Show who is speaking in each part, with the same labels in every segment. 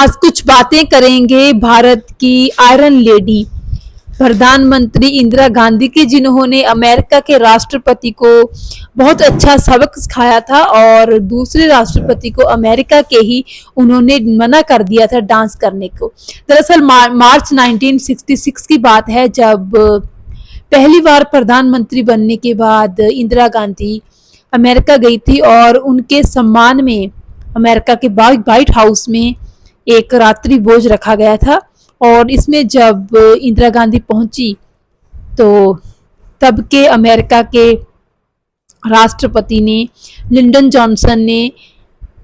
Speaker 1: आज कुछ बातें करेंगे भारत की आयरन लेडी प्रधानमंत्री इंदिरा गांधी की, जिन्होंने अमेरिका के राष्ट्रपति को बहुत अच्छा सबक सिखाया था और दूसरे राष्ट्रपति को अमेरिका के ही उन्होंने मना कर दिया था डांस करने को। दरअसल मार्च 1966 की बात है, जब पहली बार प्रधानमंत्री बनने के बाद इंदिरा गांधी अमेरिका गई थी और उनके सम्मान में अमेरिका के व्हाइट हाउस में एक रात्रि भोज रखा गया था। और इसमें जब इंदिरा गांधी पहुंची तो तब के अमेरिका के राष्ट्रपति ने लिंडन जॉनसन ने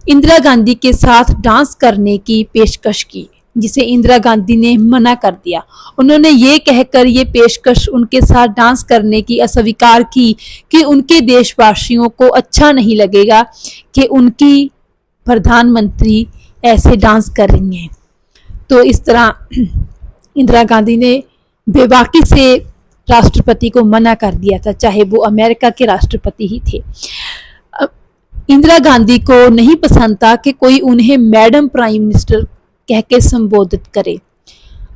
Speaker 1: इंदिरा गांधी के साथ डांस करने की पेशकश की, जिसे इंदिरा गांधी ने मना कर दिया। उन्होंने ये कहकर ये पेशकश उनके साथ डांस करने की अस्वीकार की कि उनके देशवासियों को अच्छा नहीं लगेगा कि उनकी प्रधानमंत्री ऐसे डांस कर रही हैं। तो इस तरह इंदिरा गांधी ने बेबाकी से राष्ट्रपति को मना कर दिया था, चाहे वो अमेरिका के राष्ट्रपति ही थे। इंदिरा गांधी को नहीं पसंद था कि कोई उन्हें मैडम प्राइम मिनिस्टर कह के संबोधित करे।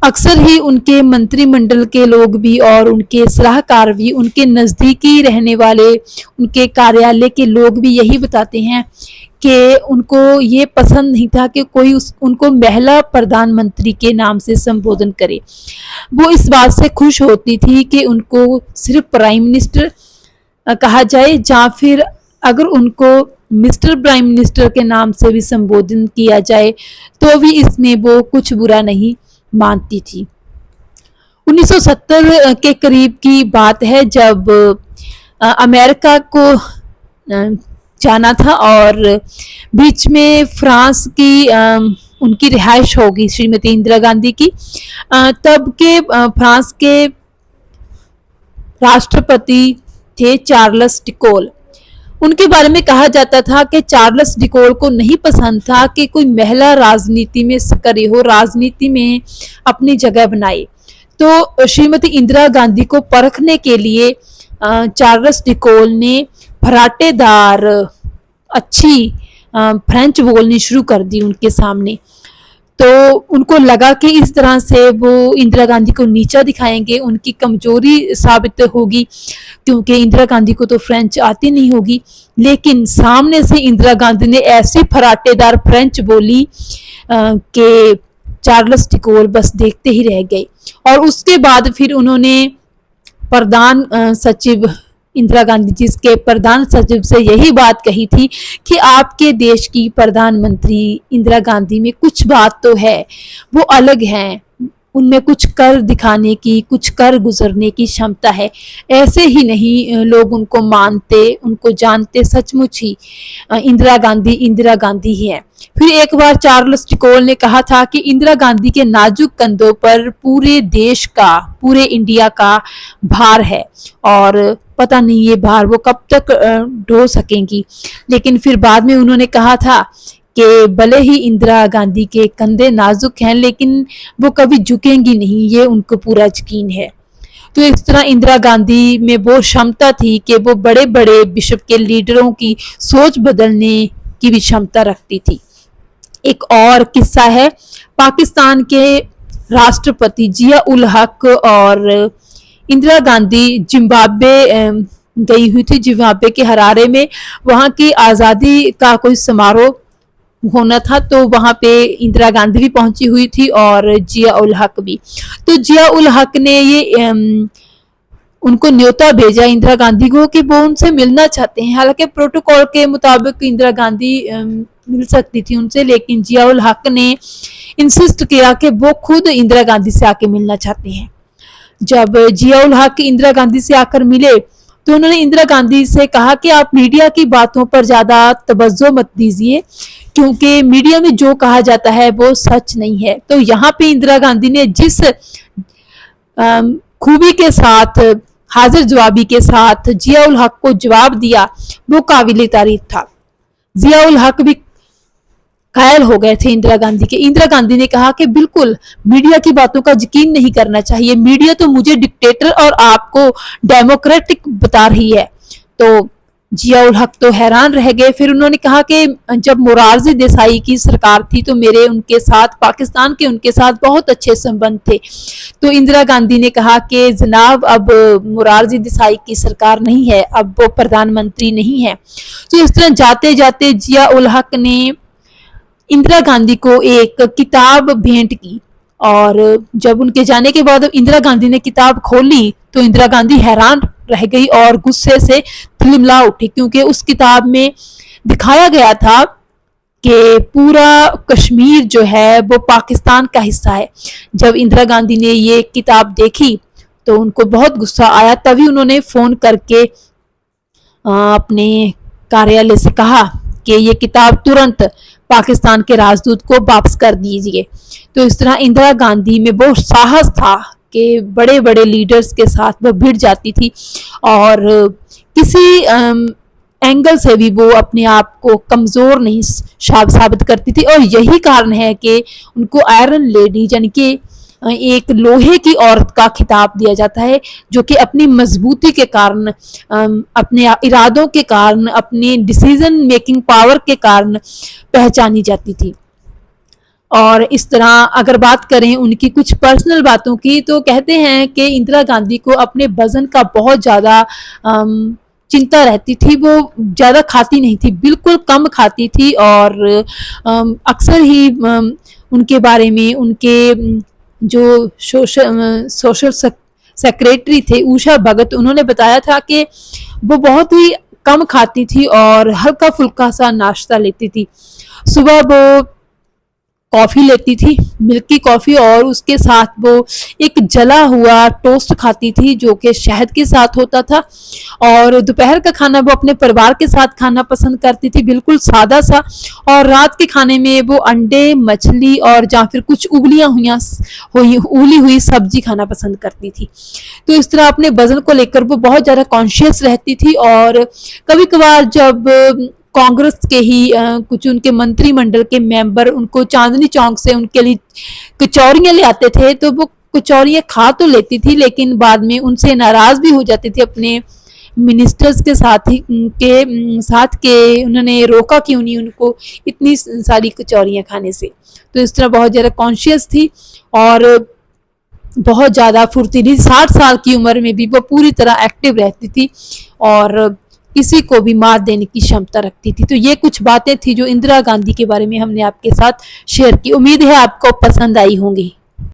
Speaker 1: अक्सर ही उनके मंत्रिमंडल के लोग भी और उनके सलाहकार भी, उनके नज़दीकी रहने वाले, उनके कार्यालय के लोग भी यही बताते हैं कि उनको ये पसंद नहीं था कि कोई उनको महिला प्रधानमंत्री के नाम से संबोधन करे। वो इस बात से खुश होती थी कि उनको सिर्फ प्राइम मिनिस्टर कहा जाए, या फिर अगर उनको मिस्टर प्राइम मिनिस्टर के नाम से भी संबोधन किया जाए तो भी इसमें वो कुछ बुरा नहीं मानती थी। 1970 के करीब की बात है, जब अमेरिका को जाना था और बीच में फ्रांस की उनकी रिहाइश होगी श्रीमती इंदिरा गांधी की। तब के फ्रांस के राष्ट्रपति थे चार्ल्स डिकोल। उनके बारे में कहा जाता था कि चार्ल्स डिकोल को नहीं पसंद था कि कोई महिला राजनीति में सक्रिय हो, राजनीति में अपनी जगह बनाए। तो श्रीमती इंदिरा गांधी को परखने के लिए चार्ल्स डिकोल ने फराटेदार अच्छी फ्रेंच बोलनी शुरू कर दी उनके सामने। तो उनको लगा कि इस तरह से वो इंदिरा गांधी को नीचा दिखाएंगे, उनकी कमजोरी साबित होगी, क्योंकि इंदिरा गांधी को तो फ्रेंच आती नहीं होगी। लेकिन सामने से इंदिरा गांधी ने ऐसी फराटेदार फ्रेंच बोली कि चार्ल्स डिकोल बस देखते ही रह गए। और उसके बाद फिर उन्होंने प्रधान सचिव इंदिरा गांधी जी के प्रधान सचिव से यही बात कही थी कि आपके देश की प्रधानमंत्री इंदिरा गांधी में कुछ बात तो है, वो अलग हैं, उनमें कुछ कर दिखाने की, कुछ कर गुजरने की क्षमता है। ऐसे ही नहीं लोग उनको मानते, उनको जानते, सचमुच ही इंदिरा गांधी ही है। फिर एक बार चार्ल्स डिकोल ने कहा था कि इंदिरा गांधी के नाजुक कंधों पर पूरे देश का, पूरे इंडिया का भार है और पता नहीं ये भार वो कब तक ढो सकेंगी। लेकिन फिर बाद में उन्होंने कहा था कि भले ही इंदिरा गांधी के कंधे नाजुक हैं, लेकिन वो कभी झुकेंगी नहीं, ये उनको पूरा यकीन है। तो इस तरह इंदिरा गांधी में वो क्षमता थी कि वो बड़े बड़े विश्व के लीडरों की सोच बदलने की भी क्षमता रखती थी। एक और किस्सा है, पाकिस्तान के राष्ट्रपति जिया उल हक और इंदिरा गांधी जिम्बाब्वे गई हुई थी। जिम्बाब्वे के हरारे में वहाँ की आज़ादी का कोई समारोह होना था, तो वहां पे इंदिरा गांधी भी पहुंची हुई थी और जिया उल हक भी। तो जिया उल हक ने ये उनको न्योता भेजा इंदिरा गांधी को कि वो उनसे मिलना चाहते हैं। हालांकि प्रोटोकॉल के मुताबिक इंदिरा गांधी मिल सकती थी उनसे, लेकिन जिया उल हक ने इंसिस्ट किया कि वो खुद इंदिरा गांधी से आके मिलना चाहते हैं। जब जिया उल हक इंदिरा गांधी से आकर मिले तो उन्होंने इंदिरा गांधी से कहा कि आप मीडिया की बातों पर ज्यादा तवज्जो मत दीजिए, क्योंकि मीडिया में जो कहा जाता है वो सच नहीं है। तो यहाँ पे इंदिरा गांधी ने जिस खूबी के साथ, हाजिर जवाबी के साथ जिया उल हक को जवाब दिया, वो काबिल तारीफ था। जिया उल हक भी घायल हो गए थे इंदिरा गांधी के। इंदिरा गांधी ने कहा कि बिल्कुल मीडिया की बातों का यकीन नहीं करना चाहिए, मीडिया तो मुझे डिक्टेटर और आपको डेमोक्रेटिक बता रही है। तो जिया उल हक तो हैरान रह गए। फिर उन्होंने कहा कि जब मोरारजी देसाई की सरकार थी तो मेरे उनके साथ, पाकिस्तान के उनके साथ बहुत अच्छे संबंध थे। तो इंदिरा गांधी ने कहा कि जनाब अब मोरारजी देसाई की सरकार नहीं है, अब वो प्रधानमंत्री नहीं है। तो इस तरह जाते जाते जिया उल हक ने इंदिरा गांधी को एक किताब भेंट की, और जब उनके जाने के बाद इंदिरा गांधी ने किताब खोली तो इंदिरा गांधी हैरान रह गई और गुस्से से तिलमिला उठी, क्योंकि उस किताब में दिखाया गया था कि पूरा कश्मीर जो है वो पाकिस्तान का हिस्सा है। जब इंदिरा गांधी ने ये किताब देखी तो उनको बहुत गुस्सा आया। तभी उन्होंने फोन करके अपने कार्यालय से कहा कि ये किताब तुरंत पाकिस्तान के राजदूत को वापस कर दीजिए। तो इस तरह इंदिरा गांधी में वो साहस था कि बड़े बड़े लीडर्स के साथ वो भिड़ जाती थी और किसी एंगल से भी वो अपने आप को कमज़ोर नहीं साबित करती थी। और यही कारण है कि उनको आयरन लेडी यानी कि एक लोहे की औरत का खिताब दिया जाता है, जो कि अपनी मजबूती के कारण, अपने इरादों के कारण, अपनी डिसीजन मेकिंग पावर के कारण पहचानी जाती थी। और इस तरह अगर बात करें उनकी कुछ पर्सनल बातों की, तो कहते हैं कि इंदिरा गांधी को अपने वजन का बहुत ज़्यादा चिंता रहती थी। वो ज़्यादा खाती नहीं थी, बिल्कुल कम खाती थी। और अक्सर ही उनके बारे में उनके जो सोशल सेक्रेटरी थे उषा भगत, उन्होंने बताया था कि वो बहुत ही कम खाती थी और हल्का फुल्का सा नाश्ता लेती थी। सुबह वो कॉफ़ी लेती थी, मिल्की कॉफ़ी, और उसके साथ वो एक जला हुआ टोस्ट खाती थी जो कि शहद के साथ होता था। और दोपहर का खाना वो अपने परिवार के साथ खाना पसंद करती थी, बिल्कुल सादा सा। और रात के खाने में वो अंडे, मछली और या फिर कुछ उबली हुई सब्जी खाना पसंद करती थी। तो इस तरह अपने वजन को लेकर वो बहुत ज़्यादा कॉन्शियस रहती थी। और कभी कभार जब कांग्रेस के ही कुछ उनके मंत्रिमंडल के मेंबर उनको चांदनी चौक से उनके लिए कचौरियां ले आते थे, तो वो कचौरियां खा तो लेती थी, लेकिन बाद में उनसे नाराज भी हो जाती थी अपने मिनिस्टर्स के साथ के उन्होंने रोका क्यों नहीं उनको इतनी सारी कचौरियां खाने से। तो इस तरह बहुत ज़्यादा कॉन्शियस थी और बहुत ज़्यादा फुर्तीली, 60 साल की उम्र में भी वो पूरी तरह एक्टिव रहती थी और किसी को भी मात देने की क्षमता रखती थी। तो ये कुछ बातें थी जो इंदिरा गांधी के बारे में हमने आपके साथ शेयर की। उम्मीद है आपको पसंद आई होंगी।